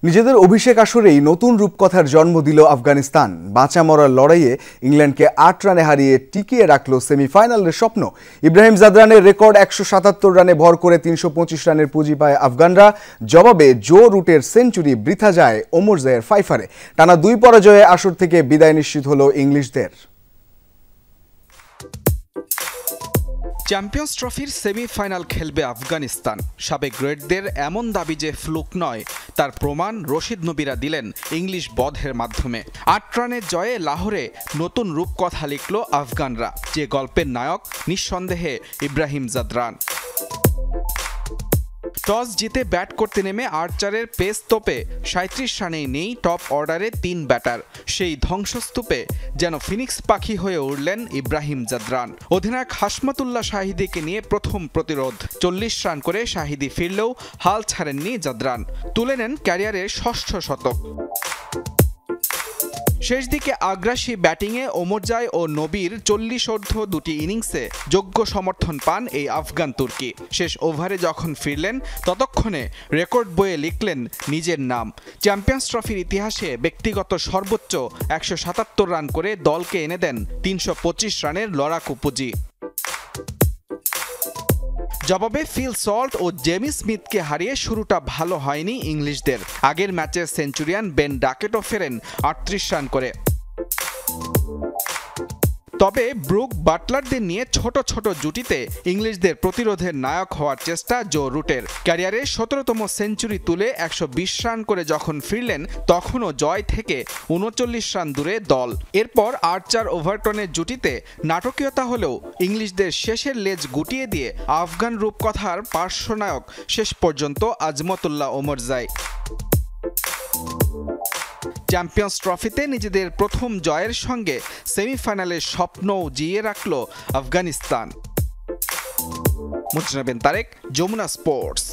নিজেদের অভিষেক আসরেই নতুন রূপকথার জন্ম দিল আফগানিস্তান। বাঁচা মরার লড়াইয়ে ইংল্যান্ডকে ৮ রানে হারিয়ে টিকিয়ে রাখল সেমিফাইনালের স্বপ্ন। ইব্রাহিম জাদরানের রেকর্ড ১৭৭ রানে ভর করে ৩২৫ রানের পুঁজি পায় আফগানরা। জবাবে জো রুটের সেঞ্চুরি বৃথা যায় ওমরজাইয়ের ফাইফারে। টানা ২ পরাজয়ে আসর থেকে বিদায় নিশ্চিত হল ইংলিশদের। চ্যাম্পিয়ন্স ট্রফির সেমিফাইনাল খেলবে আফগানিস্তান। সাবেক গ্রেটদের এমন দাবি যে ফ্লুক নয়, তার প্রমাণ রশিদ নবীরা দিলেন ইংলিশ বধের মাধ্যমে। ৮ রানের জয়ে লাহোরে নতুন রূপকথা লিখল আফগানরা, যে গল্পের নায়ক নিঃসন্দেহে ইব্রাহিম জাদরান। টস জিতে ব্যাট করতে নেমে আর্চারের পেস তোপে ৩৭ রানেই নেই টপ অর্ডারে ৩ ব্যাটার। সেই ধ্বংসস্তূপে যেন ফিনিক্স পাখি হয়ে উঠলেন ইব্রাহিম জাদরান। অধিনায়ক হাশমাতুল্লাহ শাহিদীকে নিয়ে প্রথম প্রতিরোধ। ৪০ রান করে শাহিদী ফিরলেও হাল ছাড়েননি জাদরান, তুলে নেন ক্যারিয়ারের ষষ্ঠ শতক। শেষ দিকে আগ্রাসী ব্যাটিংয়ে ওমরজাই ও নবীর ৪০ দুটি ইনিংসে যোগ্য সমর্থন পান এই আফগান তুর্কি। শেষ ওভারে যখন ফিরলেন ততক্ষণে রেকর্ড বইয়ে লিখলেন নিজের নাম। চ্যাম্পিয়ন্স ট্রফির ইতিহাসে ব্যক্তিগত সর্বোচ্চ ১৭৭ রান করে দলকে এনে দেন ৩২৫ রানের লড়াকু পুঁজি। জবাবে ফিল সল্ট ও জেমি স্মিথকে হারিয়ে শুরুটা ভালো হয়নি ইংলিশদের। আগের ম্যাচের সেঞ্চুরিয়ান বেন ডাকেটও ফেরেন ৩৮ রান করে। তবে ব্রুক বাটলারদের নিয়ে ছোট ছোট জুটিতে ইংলিশদের প্রতিরোধের নায়ক হওয়ার চেষ্টা জো রুটের। ক্যারিয়ারে ১৭তম সেঞ্চুরি তুলে ১২০ রান করে যখন ফিরলেন তখনও জয় থেকে ৩৯ রান দূরে দল। এরপর আর্চার ওভারটনের জুটিতে নাটকীয়তা হলেও ইংলিশদের শেষের লেজ গুটিয়ে দিয়ে আফগান রূপকথার পার্শ্বনায়ক শেষ পর্যন্ত আজমতুল্লাহ ওমরজাই। চ্যাম্পিয়ন্স ট্রফিতে নিজেদের প্রথম জয়ের সঙ্গে সেমিফাইনালের স্বপ্নও জিইয়ে রাখল আফগানিস্তান। মুজনা বিন তারেক, যমুনা স্পোর্টস।